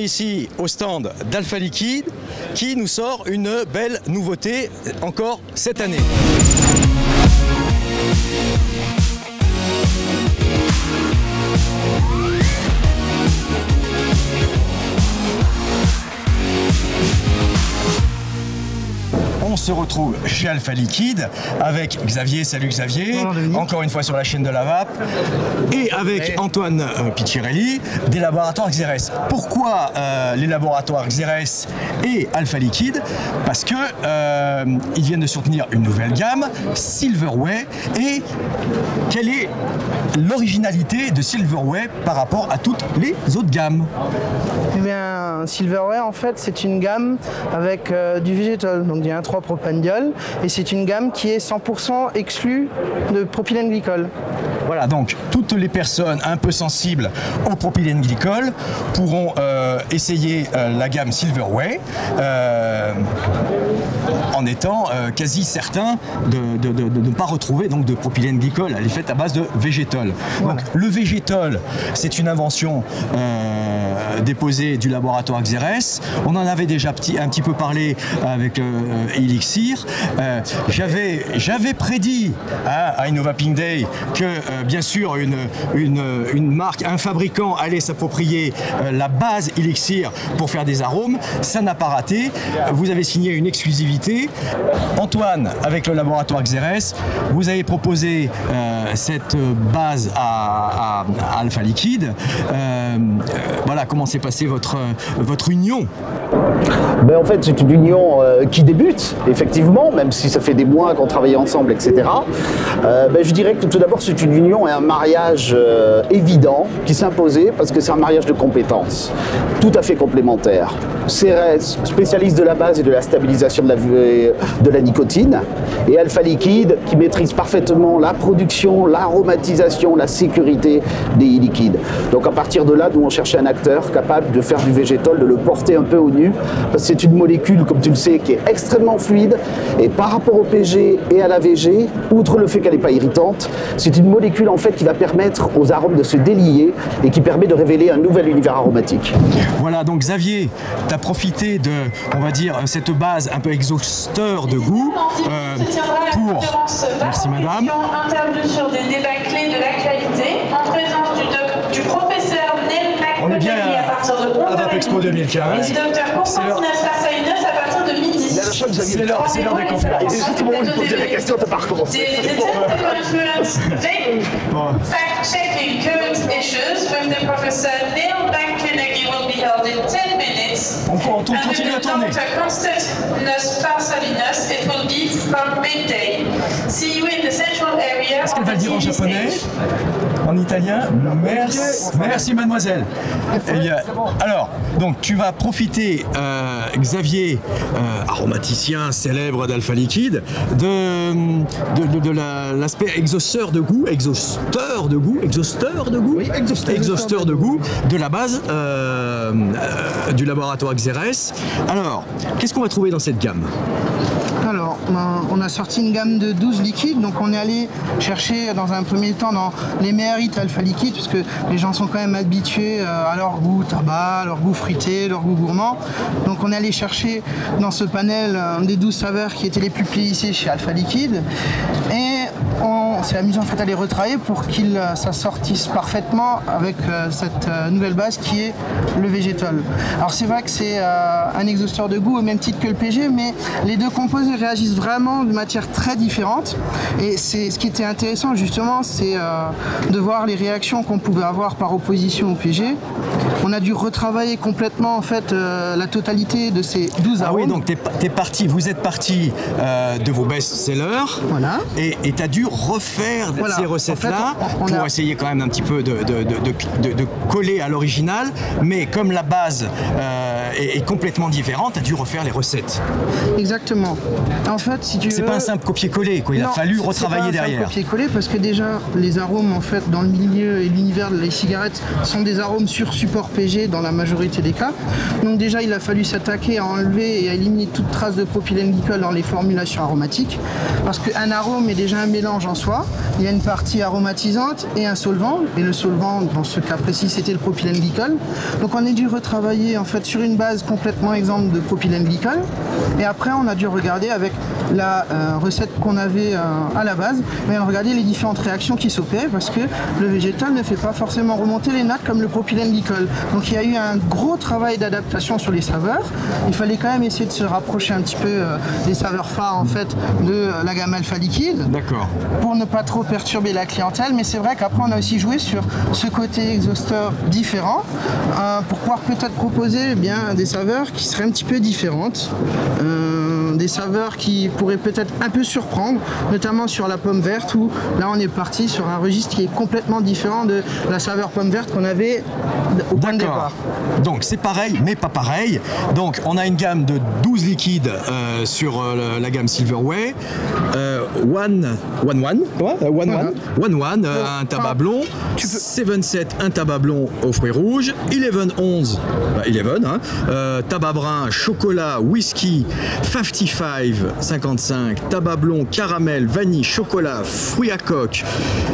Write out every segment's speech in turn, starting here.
est ici au stand d'Alpha Liquide qui nous sort une belle nouveauté encore cette année. On se retrouve chez Alpha Liquide avec Xavier, salut Xavier, encore une fois sur la chaîne de la VAP, et avec Antoine Piccirilli des laboratoires Xerès. Pourquoi les laboratoires Xerès et Alpha Liquide? Parce que ils viennent de soutenir une nouvelle gamme, Silverway, et quelle est l'originalité de Silverway par rapport à toutes les autres gammes? Eh bien, Silverway, en fait, c'est une gamme avec du végétal, donc du 1,3-propandiol, et c'est une gamme qui est 100% exclue de propylène glycol. Voilà, donc toutes les personnes un peu sensibles au propylène glycol pourront essayer la gamme Silverway en étant quasi certains de ne pas retrouver donc, de propylène glycol. Elle est faite à base de végétal. Voilà. Donc le végétal, c'est une invention déposée du laboratoire Xerès. On en avait déjà un petit peu parlé avec Elixir. J'avais prédit à Innovaping Day que bien sûr une marque, un fabricant allait s'approprier la base Elixir pour faire des arômes. Ça n'a pas raté. Vous avez signé une exclusivité. Antoine, avec le laboratoire Xerès, vous avez proposé cette base à Alpha Liquide. Voilà, comment s'est passée votre union? Ben en fait, c'est une union qui débute, effectivement, même si ça fait des mois qu'on travaille ensemble, etc. Ben, je dirais que tout d'abord, c'est une union et un mariage évident qui s'imposait parce que c'est un mariage de compétences, tout à fait complémentaires. Xerès, spécialiste de la base et de la stabilisation de la nicotine, et Alpha Liquide, qui maîtrise parfaitement la production, l'aromatisation, la sécurité des e-liquides. Donc à partir de là, nous on cherchait un acteur capable de faire du végétal, de le porter un peu au nu, parce que c'est une molécule, comme tu le sais, qui est extrêmement fluide, et par rapport au PG et à la VG, outre le fait qu'elle n'est pas irritante, c'est une molécule en fait qui va permettre aux arômes de se délier et qui permet de révéler un nouvel univers aromatique. Voilà, donc Xavier, tu as profité de, on va dire, cette base un peu exhausteur de goût pour... Merci madame. Intervenue sur des débats clés de l'actualité en présence du professeur Neil McNulty. On est bien à VAP Expo 2015. Et du docteur Constantine Asparsaïnos à partir de midi. C'est l'heure des conférences. Et juste au moment où je posais la question, tu n'as pas recommencé. Fact-checking current issues with the professor Neil McNulty will be held in 10 minutes. On continue à tourner. Dr. Constantinos Asparsaïnos, it will be from midday. See you in the central area. Est-ce qu'elle va le dire en japonais? En italien? Merci mademoiselle. Alors, donc tu vas profiter, Xavier, aromaticien célèbre d'Alpha Liquide, de l'aspect exhausteur de goût, de la base du laboratoire Xerès. Alors, qu'est-ce qu'on va trouver dans cette gamme? Alors, on a sorti une gamme de 12 liquides, donc on est allé chercher dans un premier temps dans les meilleurs hits Alpha Liquide, puisque les gens sont quand même habitués à leur goût tabac, leur goût fruité, leur goût gourmand. Donc on est allé chercher dans ce panel des 12 saveurs qui étaient les plus plébiscitées chez Alpha Liquide, et on s'est amusé en fait à les retravailler pour qu'ils s'assortissent parfaitement avec cette nouvelle base qui est le végétal. Alors c'est vrai que c'est un exhausteur de goût au même titre que le PG, mais les deux composés réagissent vraiment de manière très différente, et ce qui était intéressant justement, c'est de voir les réactions qu'on pouvait avoir par opposition au PG. On a dû retravailler complètement en fait la totalité de ces 12 arômes. Ah oui, donc vous êtes parti de vos best-sellers, voilà. Et tu as dû refaire voilà. Ces recettes-là en fait, pour essayer quand même un petit peu de coller à l'original, mais comme la base est complètement différent, tu as dû refaire les recettes. Exactement. En fait, si tu veux... C'est pas un simple copier-coller, quoi. Il a fallu retravailler derrière. C'est pas un simple copier-coller parce que déjà, les arômes, en fait, dans le milieu et l'univers des cigarettes sont des arômes sur support PG dans la majorité des cas. Donc déjà, il a fallu s'attaquer à enlever et à éliminer toute trace de propylène-glycol dans les formulations aromatiques. Parce qu'un arôme est déjà un mélange en soi. Il y a une partie aromatisante et un solvant. Et le solvant, dans ce cas précis, c'était le propylène-glycol. Donc on a dû retravailler en fait sur une base complètement exempte de propylène-glycol. Et après, on a dû regarder avec la recette qu'on avait à la base, mais regarder les différentes réactions qui s'opèrent parce que le végétal ne fait pas forcément remonter les notes comme le propylène-glycol. Donc il y a eu un gros travail d'adaptation sur les saveurs. Il fallait quand même essayer de se rapprocher un petit peu des saveurs phares en fait de la gamme alpha liquide. D'accord. Pour ne pas trop perturber la clientèle, mais c'est vrai qu'après on a aussi joué sur ce côté exhausteur différent pour pouvoir peut-être proposer des saveurs qui seraient un petit peu différentes. Des saveurs qui pourraient peut-être un peu surprendre, notamment sur la pomme verte où là on est parti sur un registre qui est complètement différent de la saveur pomme verte qu'on avait au point de départ. Donc c'est pareil mais pas pareil. Donc on a une gamme de 12 liquides sur la gamme Silverway. One, un tabac blond. 7-7, un tabac blond aux fruits rouges. 11-11, tabac brun, chocolat, whisky, 55, tabac blond, caramel, vanille, chocolat, fruits à coque,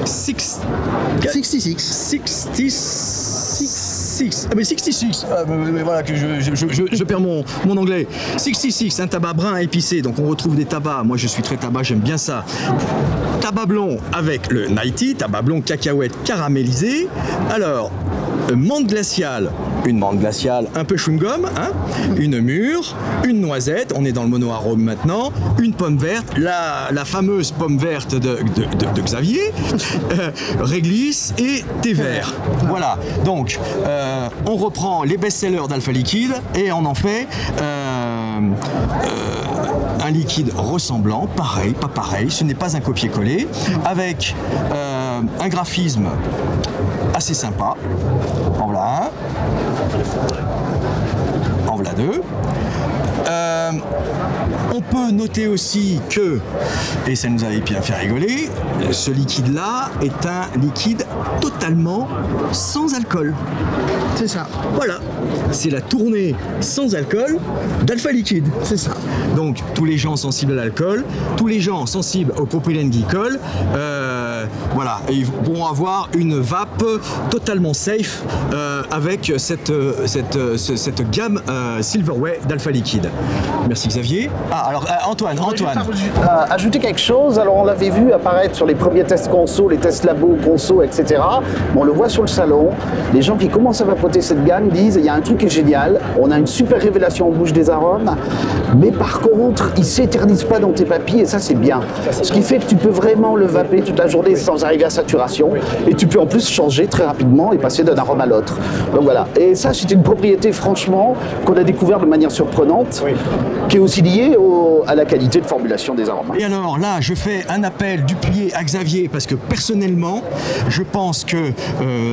66. Ah mais 66, voilà que je perds mon anglais. 66, un tabac brun épicé, donc on retrouve des tabacs, moi je suis très tabac, j'aime bien ça. Tabac blond avec le Nighty, tabac blond cacahuète caramélisé. Alors, menthe glaciale, une menthe glaciale un peu chewing-gum, hein, une mûre, une noisette, on est dans le mono-arôme maintenant, une pomme verte, la fameuse pomme verte de Xavier, réglisse et thé vert. Voilà, donc on reprend les best-sellers d'Alpha Liquide et on en fait un liquide ressemblant, pareil, pas pareil, ce n'est pas un copier-coller, avec un graphisme assez sympa. En voilà un. En voilà deux. On peut noter aussi que, et ça nous avait bien fait rigoler, ce liquide-là est un liquide totalement sans alcool. C'est ça. Voilà, c'est la tournée sans alcool d'Alpha Liquide. C'est ça. Donc tous les gens sensibles à l'alcool, tous les gens sensibles au propylène-glycol, voilà, et ils pourront avoir une vape totalement safe avec cette gamme Silverway d'Alpha Liquide. Merci Xavier. Ah alors Antoine. Ajouter quelque chose, alors on l'avait vu apparaître sur les premiers tests conso, les tests labo, conso, etc. On le voit sur le salon, les gens qui commencent à vapoter cette gamme disent il y a un truc qui est génial, on a une super révélation en bouche des arômes, mais par contre il ne s'éternise pas dans tes papilles et ça c'est bien. Ce qui fait que tu peux vraiment le vaper toute la journée sans arriver à saturation et tu peux en plus changer très rapidement et passer d'un arôme à l'autre. Donc voilà, et ça c'est une propriété franchement qu'on a découvert de manière surprenante, qui est aussi liée à la qualité de formulation des arômes. Et alors là, je fais un appel du pied à Xavier parce que personnellement, je pense que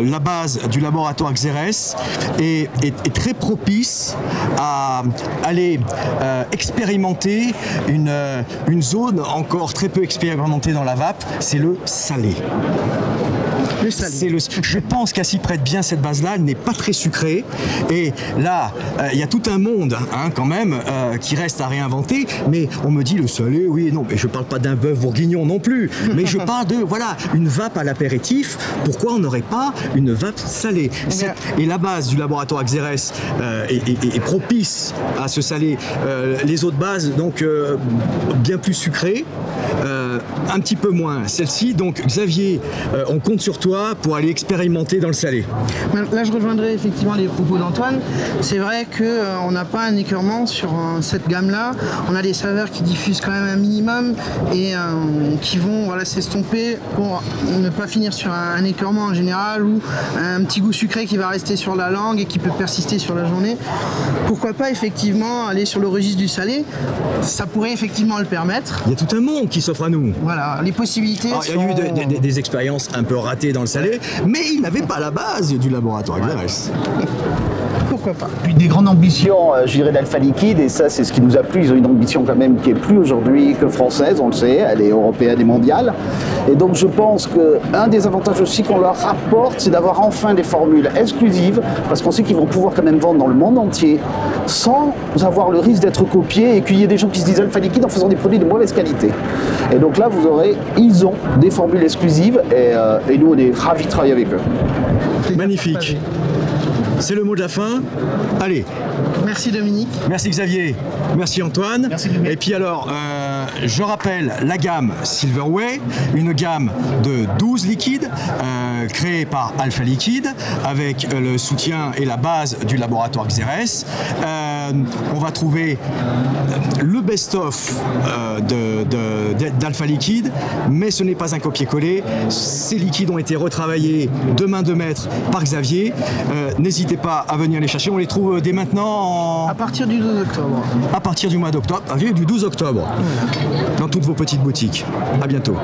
la base du laboratoire Xérès est très propice à aller expérimenter une zone encore très peu expérimentée dans la vape, c'est le salé. Je pense qu'elle s'y prête bien cette base-là, elle n'est pas très sucrée. Et là, il y a tout un monde hein, quand même qui reste à réinventer. Mais on me dit le salé, oui, non, mais je parle pas d'un bœuf bourguignon non plus. Mais je parle de, voilà, une vape à l'apéritif. Pourquoi on n'aurait pas une vape salée? Et la base du laboratoire Xérès est propice à ce salé. Les autres bases, donc, bien plus sucrées. Un petit peu moins celle-ci, donc Xavier, on compte sur toi pour aller expérimenter dans le salé. Là je rejoindrai effectivement les propos d'Antoine, c'est vrai qu'on n'a pas un écœurement sur cette gamme-là, on a des saveurs qui diffusent quand même un minimum et qui vont s'estomper pour ne pas finir sur un écœurement en général ou un petit goût sucré qui va rester sur la langue et qui peut persister sur la journée. Pourquoi pas effectivement aller sur le registre du salé, ça pourrait effectivement le permettre. Il y a tout un monde qui s'offre à nous. Voilà, les possibilités sont... Il y a eu des expériences un peu ratées dans le salé, mais il n'avait pas la base du laboratoire Xérès. pourquoi pas. Puis des grandes ambitions, je dirais, d'Alpha Liquide, et ça c'est ce qui nous a plu. Ils ont une ambition quand même qui est plus aujourd'hui que française, on le sait, elle est européenne et mondiale. Et donc je pense qu'un des avantages aussi qu'on leur rapporte, c'est d'avoir enfin des formules exclusives, parce qu'on sait qu'ils vont pouvoir quand même vendre dans le monde entier, sans avoir le risque d'être copiés et qu'il y ait des gens qui se disent Alpha Liquide en faisant des produits de mauvaise qualité. Et donc là, ils ont des formules exclusives, et nous on est ravis de travailler avec eux. Magnifique. C'est le mot de la fin. Allez. Merci Dominique. Merci Xavier. Merci Antoine. Merci Dominique. Et puis alors, je rappelle la gamme Silverway, une gamme de 12 liquides créée par Alpha Liquide avec le soutien et la base du laboratoire Xerès. On va trouver le best-of d'Alpha Liquide, mais ce n'est pas un copier-coller. Ces liquides ont été retravaillés de main de maître par Xavier. N'hésitez pas à venir les chercher. On les trouve dès maintenant À partir du 12 octobre. à partir du mois d'octobre, du 12 octobre, dans toutes vos petites boutiques. À bientôt.